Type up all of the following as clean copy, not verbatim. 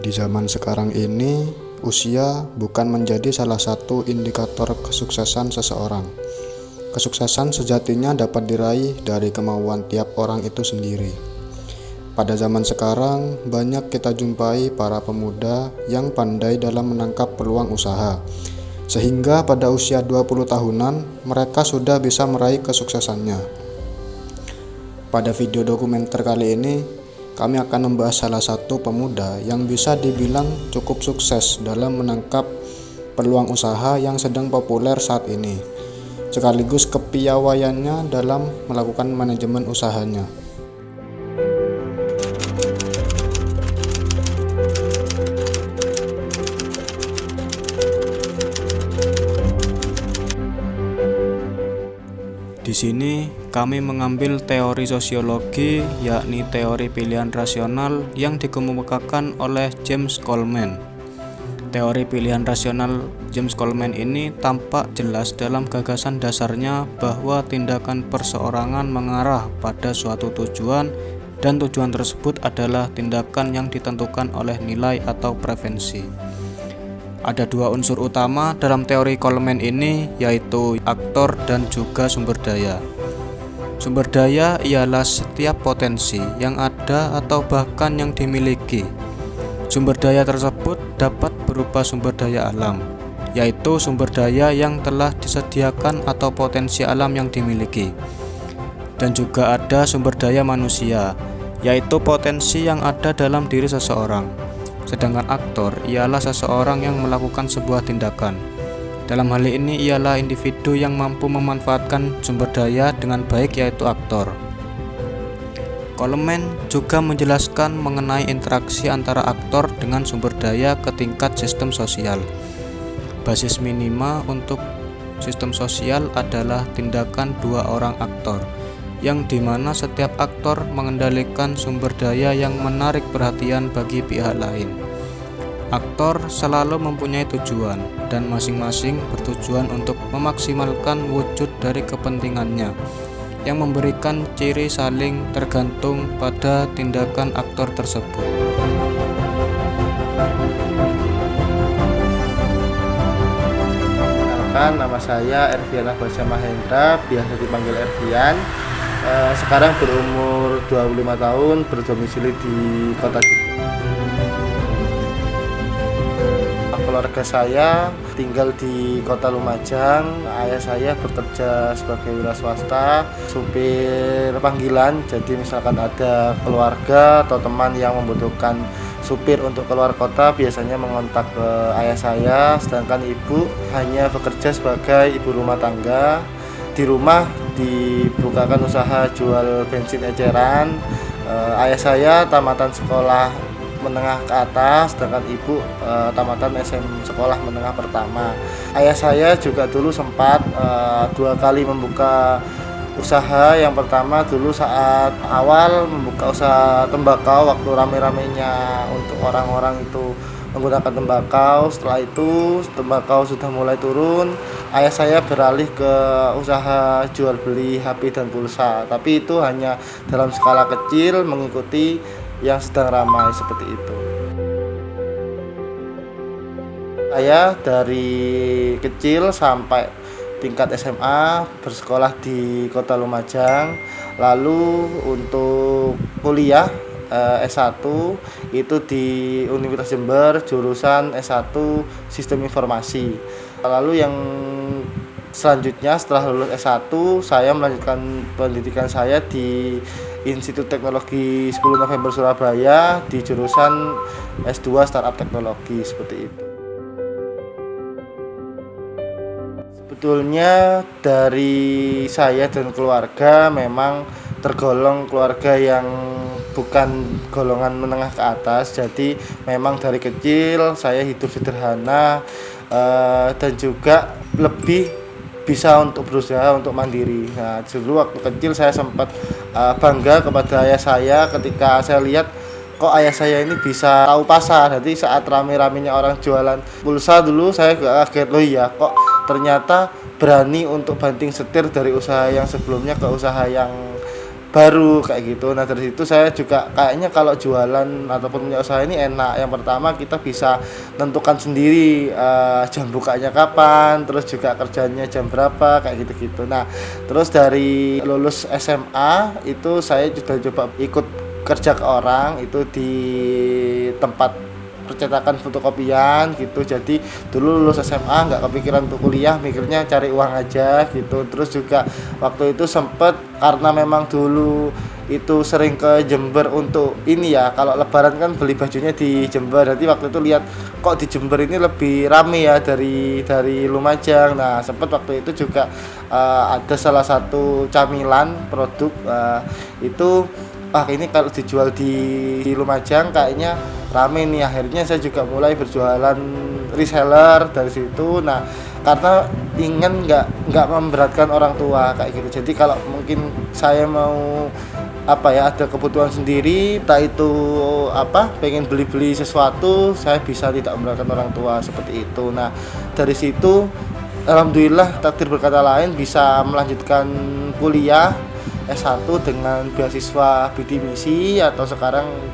Di zaman sekarang ini, usia bukan menjadi salah satu indikator kesuksesan seseorang. Kesuksesan sejatinya dapat diraih dari kemauan tiap orang itu sendiri. Pada zaman sekarang, banyak kita jumpai para pemuda yang pandai dalam menangkap peluang usaha, sehingga pada usia 20 tahunan mereka sudah bisa meraih kesuksesannya. Pada video dokumenter kali ini, kami akan membahas salah satu pemuda yang bisa dibilang cukup sukses dalam menangkap peluang usaha yang sedang populer saat ini, sekaligus kepiawaiannya dalam melakukan manajemen usahanya. Di sini kami mengambil teori sosiologi, yakni teori pilihan rasional yang dikemukakan oleh James Goldman. Teori pilihan rasional James Goldman ini tampak jelas dalam gagasan dasarnya bahwa tindakan perseorangan mengarah pada suatu tujuan dan tujuan tersebut adalah tindakan yang ditentukan oleh nilai atau preferensi. Ada dua unsur utama dalam teori Goldman ini, yaitu aktor dan juga sumber daya. Sumber daya ialah setiap potensi yang ada atau bahkan yang dimiliki. Sumber daya tersebut dapat berupa sumber daya alam, yaitu sumber daya yang telah disediakan atau potensi alam yang dimiliki. Dan juga ada sumber daya manusia, yaitu potensi yang ada dalam diri seseorang. Sedangkan aktor ialah seseorang yang melakukan sebuah tindakan. Dalam hal ini ialah individu yang mampu memanfaatkan sumber daya dengan baik, yaitu aktor. Goldman juga menjelaskan mengenai interaksi antara aktor dengan sumber daya ke tingkat sistem sosial. Basis minima untuk sistem sosial adalah tindakan dua orang aktor, yang dimana setiap aktor mengendalikan sumber daya yang menarik perhatian bagi pihak lain. Aktor selalu mempunyai tujuan, dan masing-masing bertujuan untuk memaksimalkan wujud dari kepentingannya, yang memberikan ciri saling tergantung pada tindakan aktor tersebut. Perkenalkan, nama saya Erviana Basya Mahendra, biasa dipanggil Ervian. Sekarang berumur 25 tahun, berdomisili di kota Jogja. Keluarga saya tinggal di kota Lumajang. Ayah saya bekerja sebagai wira swasta, supir panggilan. Jadi misalkan ada keluarga atau teman yang membutuhkan supir untuk keluar kota, biasanya mengontak ke ayah saya. Sedangkan ibu hanya bekerja sebagai ibu rumah tangga. Di rumah dibukakan usaha jual bensin eceran. Ayah saya tamatan sekolah menengah ke atas, sedangkan ibu tamatan sekolah menengah pertama. Ayah saya juga dulu sempat 2 kali membuka usaha. Yang pertama dulu saat awal membuka usaha tembakau, waktu rame-ramenya untuk orang-orang itu menggunakan tembakau. Setelah itu tembakau sudah mulai turun, ayah saya beralih ke usaha jual beli HP dan pulsa, tapi itu hanya dalam skala kecil mengikuti yang sedang ramai seperti itu. Saya dari kecil sampai tingkat SMA bersekolah di kota Lumajang. Lalu untuk kuliah S1 itu di Universitas Jember, jurusan S1 Sistem Informasi. Lalu yang selanjutnya setelah lulus S1, saya melanjutkan pendidikan saya di Institut Teknologi 10 November Surabaya di jurusan S2 Startup Teknologi, seperti itu. Sebetulnya dari saya dan keluarga memang tergolong keluarga yang bukan golongan menengah ke atas. Jadi memang dari kecil saya hidup sederhana dan juga lebih bisa untuk berusaha untuk mandiri. Nah, dulu waktu kecil saya sempat bangga kepada ayah saya ketika saya lihat kok ayah saya ini bisa tahu pasar. Jadi saat rame-ramenya orang jualan pulsa dulu saya juga kaget, loh iya kok ternyata berani untuk banting setir dari usaha yang sebelumnya ke usaha yang baru kayak gitu. Nah dari situ saya juga kayaknya kalau jualan ataupun punya usaha ini enak. Yang pertama kita bisa tentukan sendiri jam bukanya kapan, terus juga kerjanya jam berapa kayak gitu-gitu. Nah terus dari lulus SMA itu saya sudah coba ikut kerja ke orang itu di tempat percetakan fotokopian gitu. Jadi dulu lulus SMA nggak kepikiran untuk kuliah, mikirnya cari uang aja gitu. Terus juga waktu itu sempet karena memang dulu itu sering ke Jember untuk ini ya, kalau lebaran kan beli bajunya di Jember. Jadi waktu itu lihat kok di Jember ini lebih rame ya dari Lumajang. Nah sempet waktu itu juga ada salah satu camilan produk itu ini kalau dijual di Lumajang kayaknya rame nih. Akhirnya saya juga mulai berjualan reseller dari situ. Nah karena ingin nggak memberatkan orang tua kayak gitu. Jadi kalau mungkin saya mau ada kebutuhan sendiri, entah itu pengen beli sesuatu, saya bisa tidak memberatkan orang tua seperti itu. Nah dari situ alhamdulillah takdir berkata lain bisa melanjutkan kuliah S1 dengan beasiswa bidik misi atau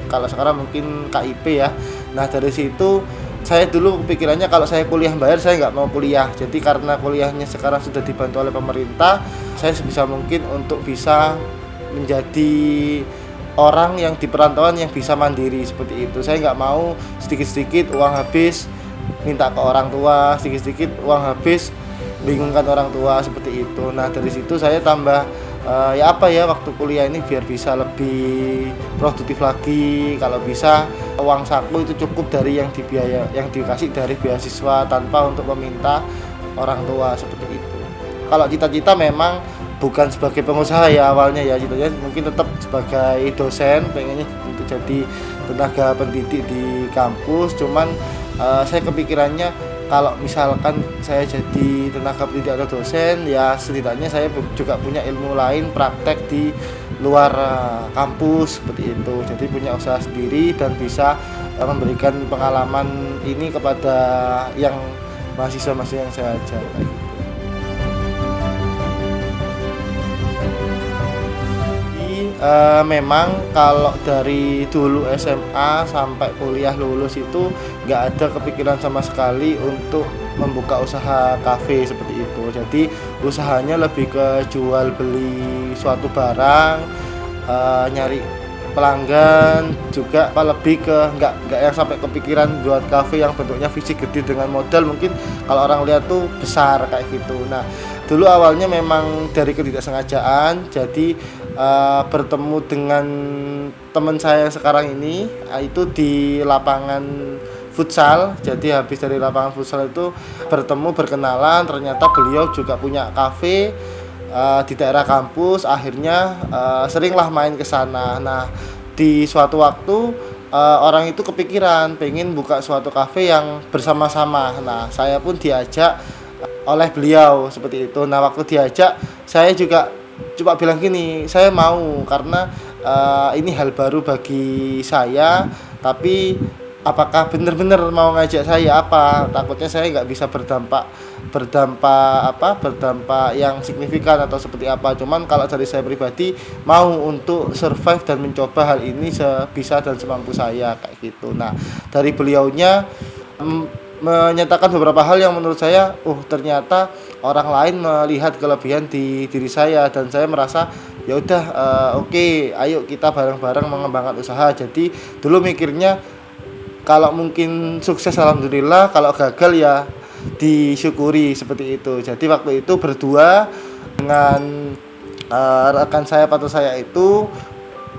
kalau sekarang mungkin KIP ya. Nah dari situ saya dulu pikirannya kalau saya kuliah bayar saya nggak mau kuliah. Jadi karena kuliahnya sekarang sudah dibantu oleh pemerintah, saya sebisa mungkin untuk bisa menjadi orang yang di perantauan yang bisa mandiri seperti itu. Saya nggak mau sedikit-sedikit uang habis minta ke orang tua, sedikit-sedikit uang habis bingungkan orang tua seperti itu. Nah dari situ saya tambah waktu kuliah ini biar bisa lebih produktif lagi. Kalau bisa uang saku itu cukup dari yang dikasih dari beasiswa tanpa untuk meminta orang tua seperti itu. Kalau cita-cita memang bukan sebagai pengusaha ya awalnya ya, cita-cita mungkin tetap sebagai dosen, pengennya untuk jadi tenaga pendidik di kampus. Cuman saya kepikirannya kalau misalkan saya jadi tenaga pendidik atau dosen ya setidaknya saya juga punya ilmu lain praktek di luar kampus seperti itu. Jadi punya usaha sendiri dan bisa memberikan pengalaman ini kepada yang mahasiswa-mahasiswa yang saya ajar kayak gitu. Memang kalau dari dulu SMA sampai kuliah lulus itu nggak ada kepikiran sama sekali untuk membuka usaha kafe seperti itu. Jadi usahanya lebih ke jual beli suatu barang, nyari pelanggan juga, lebih ke nggak yang sampai kepikiran buat kafe yang bentuknya fisik gede dengan modal mungkin kalau orang lihat tuh besar kayak gitu. Nah dulu awalnya memang dari ketidaksengajaan, jadi bertemu dengan teman saya yang sekarang ini itu di lapangan futsal. Jadi habis dari lapangan futsal itu berkenalan, ternyata beliau juga punya kafe di daerah kampus. Akhirnya seringlah main ke sana. Nah di suatu waktu orang itu kepikiran pengen buka suatu kafe yang bersama-sama. Nah saya pun diajak oleh beliau seperti itu. Nah waktu diajak saya juga coba bilang gini, saya mau karena ini hal baru bagi saya, tapi apakah benar-benar mau ngajak saya takutnya saya nggak bisa berdampak yang signifikan atau seperti apa. Cuman kalau dari saya pribadi mau untuk survive dan mencoba hal ini sebisa dan semampu saya kayak gitu. Nah dari beliaunya menyatakan beberapa hal yang menurut saya ternyata orang lain melihat kelebihan di diri saya dan saya merasa ya udah oke, ayo kita bareng-bareng mengembangkan usaha. Jadi dulu mikirnya kalau mungkin sukses alhamdulillah, kalau gagal ya disyukuri seperti itu. Jadi waktu itu berdua dengan rekan saya, partner saya itu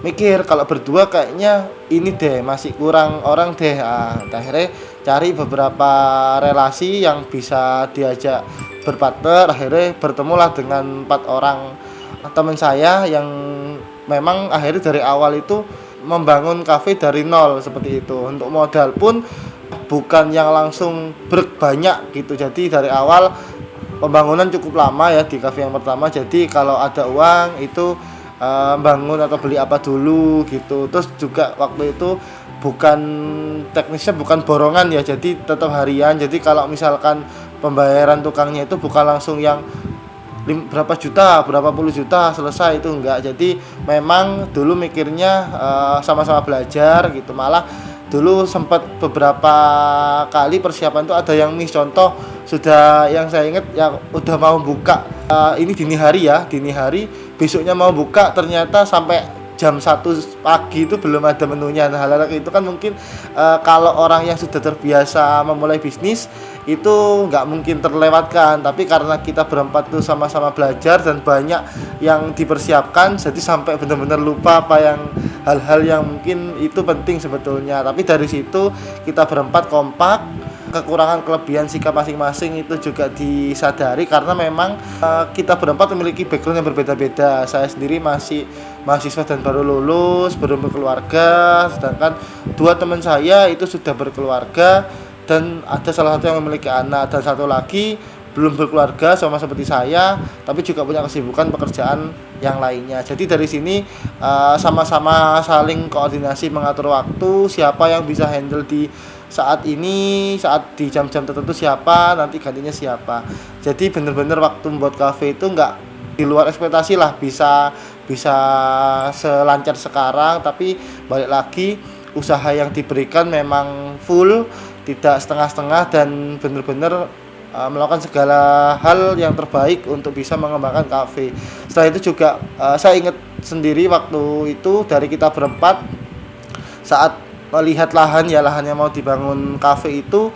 mikir kalau berdua kayaknya ini deh masih kurang orang deh. Akhirnya cari beberapa relasi yang bisa diajak berpartner. Akhirnya bertemulah dengan 4 orang teman saya yang memang akhirnya dari awal itu membangun kafe dari nol seperti itu. Untuk modal pun bukan yang langsung banyak gitu. Jadi dari awal pembangunan cukup lama ya di kafe yang pertama. Jadi kalau ada uang itu bangun atau beli apa dulu gitu. Terus juga waktu itu teknisnya bukan borongan ya, jadi tetap harian. Jadi kalau misalkan pembayaran tukangnya itu bukan langsung yang berapa juta, berapa puluh juta selesai, itu enggak. Jadi memang dulu mikirnya sama-sama belajar gitu. Malah dulu sempat beberapa kali persiapan tuh ada yang miss, contoh sudah yang saya ingat yang udah mau buka ini dini hari besoknya mau buka, ternyata sampai jam 1 pagi itu belum ada menunya. Nah, hal-hal itu kan mungkin kalau orang yang sudah terbiasa memulai bisnis itu nggak mungkin terlewatkan, tapi karena kita berempat tuh sama-sama belajar dan banyak yang dipersiapkan, jadi sampai benar-benar lupa apa yang hal-hal yang mungkin itu penting sebetulnya. Tapi dari situ kita berempat kompak, kekurangan kelebihan sikap masing-masing itu juga disadari, karena memang kita berempat memiliki background yang berbeda-beda. Saya sendiri masih mahasiswa dan baru lulus, belum berkeluarga, sedangkan dua teman saya itu sudah berkeluarga dan ada salah satu yang memiliki anak, dan satu lagi belum berkeluarga sama seperti saya, tapi juga punya kesibukan pekerjaan yang lainnya. Jadi dari sini sama-sama saling koordinasi mengatur waktu, siapa yang bisa handle di saat ini, saat di jam-jam tertentu siapa, nanti gantinya siapa. Jadi benar-benar waktu membuat kafe itu enggak di luar ekspektasi lah, bisa selancar sekarang, tapi balik lagi usaha yang diberikan memang full, tidak setengah-setengah, dan benar-benar melakukan segala hal yang terbaik untuk bisa mengembangkan kafe. Setelah itu juga saya ingat sendiri waktu itu dari kita berempat saat melihat lahan yang mau dibangun kafe itu,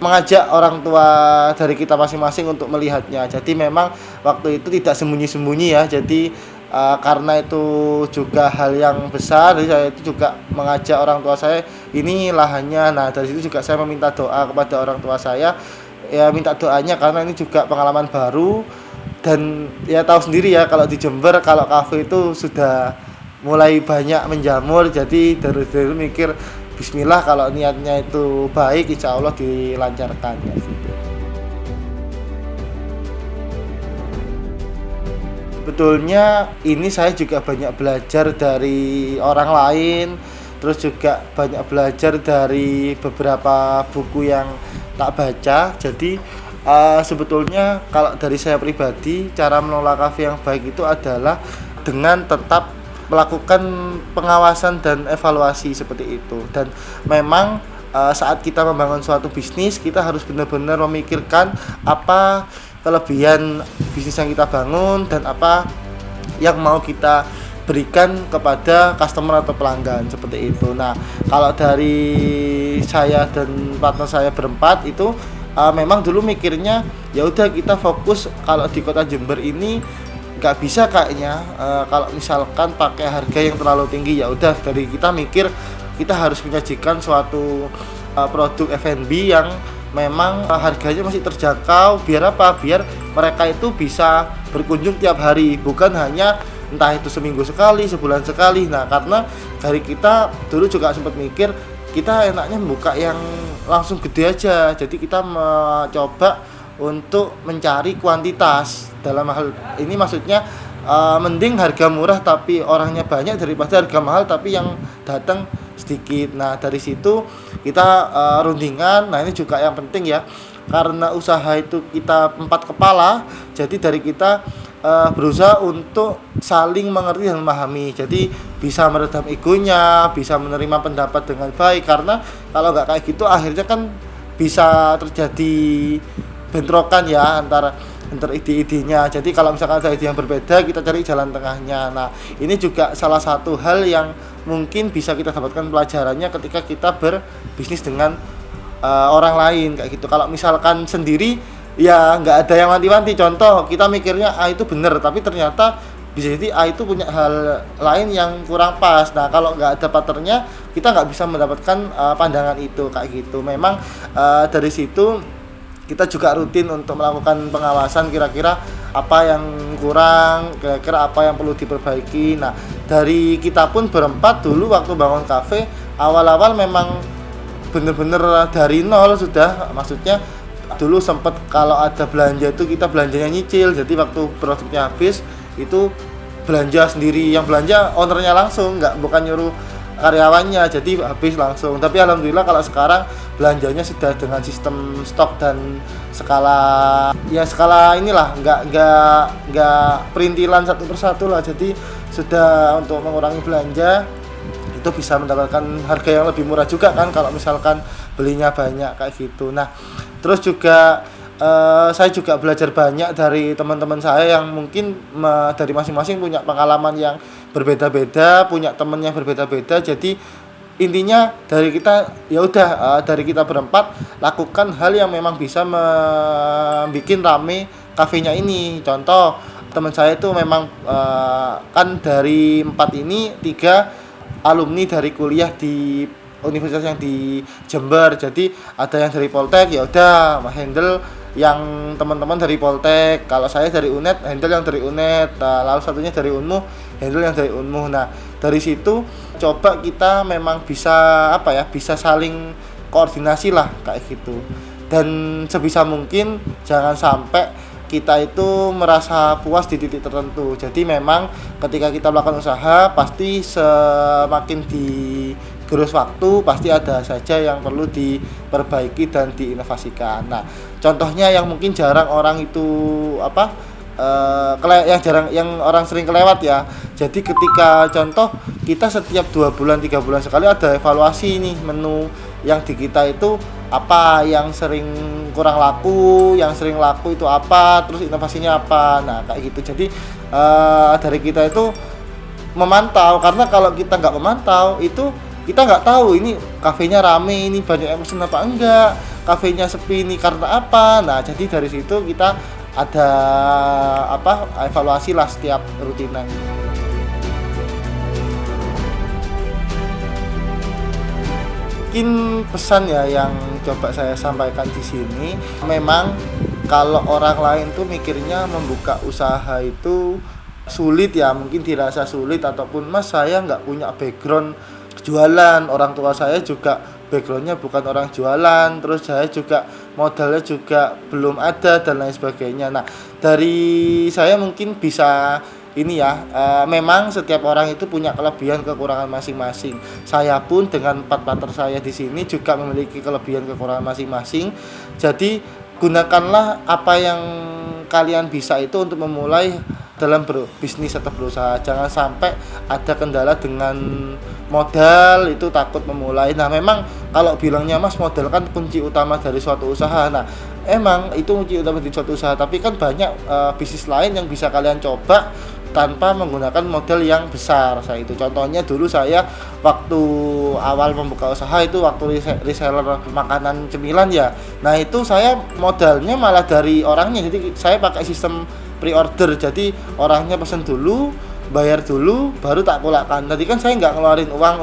mengajak orang tua dari kita masing-masing untuk melihatnya. Jadi memang waktu itu tidak sembunyi-sembunyi ya. Jadi karena itu juga hal yang besar, jadi saya itu juga mengajak orang tua saya, ini lahannya. Nah, dari situ juga saya meminta doa kepada orang tua saya, ya minta doanya karena ini juga pengalaman baru. Dan ya tahu sendiri ya, kalau di Jember kalau kafe itu sudah mulai banyak menjamur, jadi dari dulu mikir bismillah, kalau niatnya itu baik insya Allah dilancarkan ya, gitu. Sebetulnya ini saya juga banyak belajar dari orang lain, terus juga banyak belajar dari beberapa buku yang tak baca. Jadi sebetulnya kalau dari saya pribadi, cara mengelola kafe yang baik itu adalah dengan tetap melakukan pengawasan dan evaluasi seperti itu. Dan memang saat kita membangun suatu bisnis, kita harus benar-benar memikirkan apa kelebihan bisnis yang kita bangun dan apa yang mau kita berikan kepada customer atau pelanggan, seperti itu. Nah, kalau dari saya dan partner saya berempat itu memang dulu mikirnya ya udah kita fokus kalau di kota Jember ini nggak bisa kayaknya kalau misalkan pakai harga yang terlalu tinggi. Ya udah, dari kita mikir kita harus menyajikan suatu produk F&B yang memang harganya masih terjangkau. Biar apa? Biar mereka itu bisa berkunjung tiap hari, bukan hanya entah itu seminggu sekali, sebulan sekali. Nah, karena dari kita dulu juga sempat mikir kita enaknya buka yang langsung gede aja. Jadi kita mencoba untuk mencari kuantitas. Dalam hal ini maksudnya mending harga murah tapi orangnya banyak daripada harga mahal tapi yang datang sedikit. Nah, dari situ kita rundingan. Nah, ini juga yang penting ya, karena usaha itu kita 4 kepala, jadi dari kita berusaha untuk saling mengerti dan memahami. Jadi bisa meredam egonya, bisa menerima pendapat dengan baik, karena kalau nggak kayak gitu akhirnya kan bisa terjadi bentrokan ya antara ide-idenya. Jadi kalau misalkan ada ide yang berbeda, kita cari jalan tengahnya. Nah, ini juga salah satu hal yang mungkin bisa kita dapatkan pelajarannya ketika kita berbisnis dengan orang lain kayak gitu. Kalau misalkan sendiri ya nggak ada yang wanti-wanti. Contoh, kita mikirnya A itu benar, tapi ternyata bisa jadi A itu punya hal lain yang kurang pas. Nah, kalau nggak ada partnernya, kita nggak bisa mendapatkan pandangan itu kayak gitu. Memang dari situ kita juga rutin untuk melakukan pengawasan, kira-kira apa yang kurang, kira-kira apa yang perlu diperbaiki. Nah, dari kita pun berempat dulu waktu bangun kafe, awal-awal memang bener-bener dari nol sudah. Maksudnya dulu sempat kalau ada belanja itu kita belanjanya nyicil. Jadi waktu produknya habis itu belanja sendiri, yang belanja ownernya langsung, bukan nyuruh karyawannya, jadi habis langsung. Tapi alhamdulillah kalau sekarang belanjanya sudah dengan sistem stok dan skala inilah, nggak perintilan satu persatu lah. Jadi sudah untuk mengurangi belanja itu bisa mendapatkan harga yang lebih murah juga kan kalau misalkan belinya banyak kayak gitu. Nah terus juga saya juga belajar banyak dari teman-teman saya yang mungkin dari masing-masing punya pengalaman yang berbeda-beda, punya teman yang berbeda-beda. Jadi intinya dari kita ya udah dari kita berempat lakukan hal yang memang bisa membuat rame kafenya ini. Contoh teman saya itu memang kan dari 4 ini 3 alumni dari kuliah di universitas yang di Jember. Jadi ada yang dari Poltek, ya udah handle yang teman-teman dari Poltek. Kalau saya dari UNED, handle yang dari UNED. Nah, lalu satunya dari Unmu, handle yang dari Unmu. Nah, dari situ coba kita memang bisa bisa saling koordinasi lah kayak gitu. Dan sebisa mungkin jangan sampai kita itu merasa puas di titik tertentu. Jadi memang ketika kita melakukan usaha pasti semakin gerus waktu pasti ada saja yang perlu diperbaiki dan diinovasikan. Nah, contohnya yang mungkin jarang orang itu yang orang sering kelewat ya. Jadi ketika contoh kita setiap 2 bulan 3 bulan sekali ada evaluasi nih menu yang di kita itu apa yang sering kurang laku, yang sering laku itu apa, terus inovasinya apa. Nah, kayak gitu. Jadi dari kita itu memantau, karena kalau kita nggak memantau itu kita nggak tahu ini kafenya rame, ini banyak yang pesen apa enggak, kafenya sepi ini karena apa. Nah, jadi dari situ kita ada evaluasi lah setiap rutinan. Mungkin pesan ya yang coba saya sampaikan di sini, memang kalau orang lain tuh mikirnya membuka usaha itu sulit ya, mungkin dirasa sulit ataupun Mas saya nggak punya background jualan, orang tua saya juga backgroundnya bukan orang jualan, terus saya juga modalnya juga belum ada dan lain sebagainya. Nah dari saya mungkin bisa ini ya, memang setiap orang itu punya kelebihan kekurangan masing-masing. Saya pun dengan 4 partner saya di sini juga memiliki kelebihan kekurangan masing-masing. Jadi gunakanlah apa yang kalian bisa itu untuk memulai dalam berbisnis atau berusaha. Jangan sampai ada kendala dengan modal itu takut memulai. Nah memang kalau bilangnya Mas modal kan kunci utama dari suatu usaha. Nah emang itu kunci utama dari suatu usaha, tapi kan banyak bisnis lain yang bisa kalian coba tanpa menggunakan modal yang besar. Saya itu contohnya dulu saya waktu awal membuka usaha itu waktu reseller makanan cemilan ya. Nah itu saya modalnya malah dari orangnya. Jadi saya pakai sistem pre-order. Jadi orangnya pesen dulu, bayar dulu, baru tak pulangkan. Tadi kan saya nggak ngeluarin uang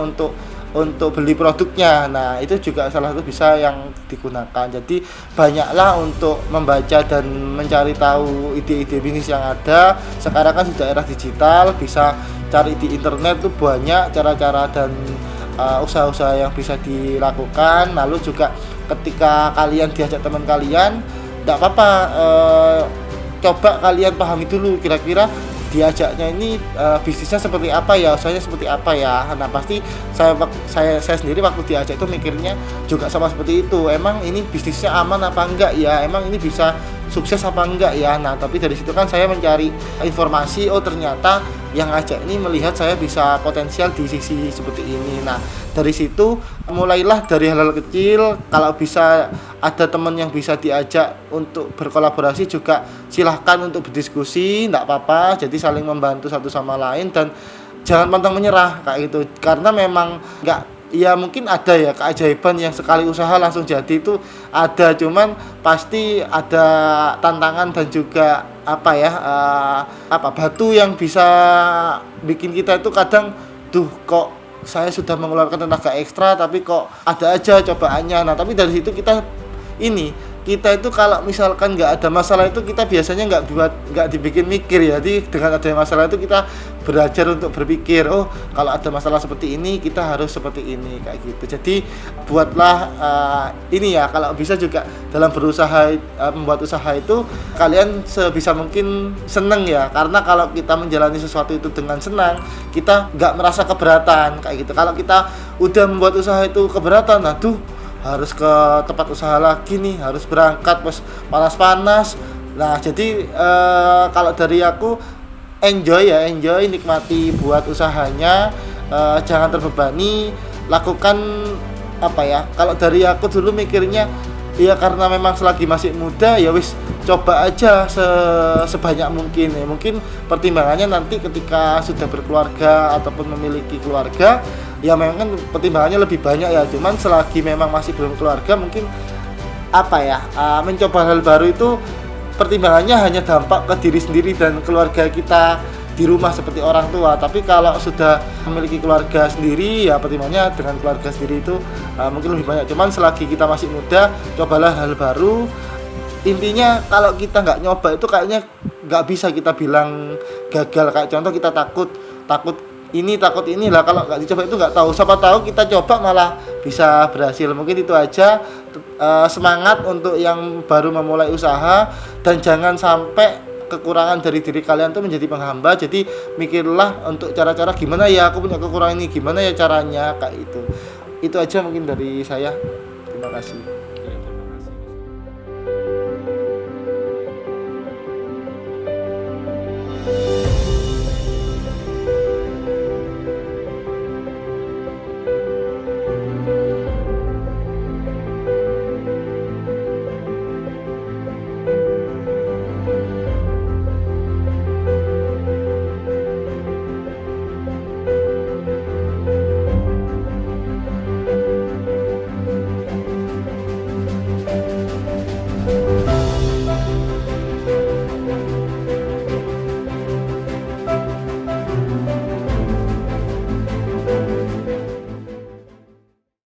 untuk beli produknya. Nah itu juga salah satu bisa yang digunakan. Jadi banyaklah untuk membaca dan mencari tahu ide-ide bisnis yang ada. Sekarang kan sudah era digital, bisa cari di internet tuh banyak cara-cara dan usaha-usaha yang bisa dilakukan. Lalu juga ketika kalian diajak teman kalian, tidak apa-apa, coba kalian pahami dulu kira-kira diajaknya ini bisnisnya seperti apa ya, usahanya seperti apa ya. Nah pasti saya sendiri waktu diajak itu mikirnya juga sama seperti itu. Emang ini bisnisnya aman apa enggak ya, emang ini bisa sukses apa enggak ya. Nah tapi dari situ kan saya mencari informasi, oh ternyata yang ngajak ini melihat saya bisa potensial di sisi seperti ini. Nah dari situ mulailah dari hal-hal kecil. Kalau bisa ada teman yang bisa diajak untuk berkolaborasi juga silahkan untuk berdiskusi, enggak apa-apa. Jadi saling membantu satu sama lain dan jangan pantang menyerah kayak gitu. Karena memang enggak, ya mungkin ada ya keajaiban yang sekali usaha langsung jadi itu ada, cuman pasti ada tantangan dan juga batu yang bisa bikin kita itu kadang kok saya sudah mengeluarkan tenaga ekstra tapi kok ada aja cobaannya. Nah tapi dari situ kita kita itu kalau misalkan nggak ada masalah itu kita biasanya nggak dibikin mikir ya. Jadi dengan adanya masalah itu kita belajar untuk berpikir, oh kalau ada masalah seperti ini kita harus seperti ini kayak gitu. Jadi buatlah ini ya, kalau bisa juga dalam berusaha membuat usaha itu kalian sebisa mungkin seneng ya, karena kalau kita menjalani sesuatu itu dengan senang kita nggak merasa keberatan kayak gitu. Kalau kita udah membuat usaha itu keberatan, aduh harus ke tempat usaha lagi nih, harus berangkat pas panas-panas. Nah jadi kalau dari aku enjoy nikmati buat usahanya, jangan terbebani, lakukan apa ya, kalau dari aku dulu mikirnya ya karena memang selagi masih muda ya wis coba aja sebanyak mungkin ya. Mungkin pertimbangannya nanti ketika sudah berkeluarga ataupun memiliki keluarga ya memang kan pertimbangannya lebih banyak ya. Cuman selagi memang masih belum keluarga mungkin apa ya, mencoba hal baru itu pertimbangannya hanya dampak ke diri sendiri dan keluarga kita di rumah seperti orang tua. Tapi kalau sudah memiliki keluarga sendiri ya pertimbangannya dengan keluarga sendiri itu mungkin lebih banyak. Cuman selagi kita masih muda, cobalah hal baru. Intinya kalau kita nggak nyoba itu kayaknya nggak bisa kita bilang gagal. Kayak contoh kita takut ini lah, kalau nggak dicoba itu nggak tahu. Siapa tahu kita coba malah bisa berhasil. Mungkin itu aja. Semangat untuk yang baru memulai usaha, dan jangan sampai kekurangan dari diri kalian tuh menjadi penghamba. Jadi mikirlah untuk cara-cara gimana ya aku punya kekurangan ini, gimana ya caranya kayak itu. Itu aja mungkin dari saya. Terima kasih.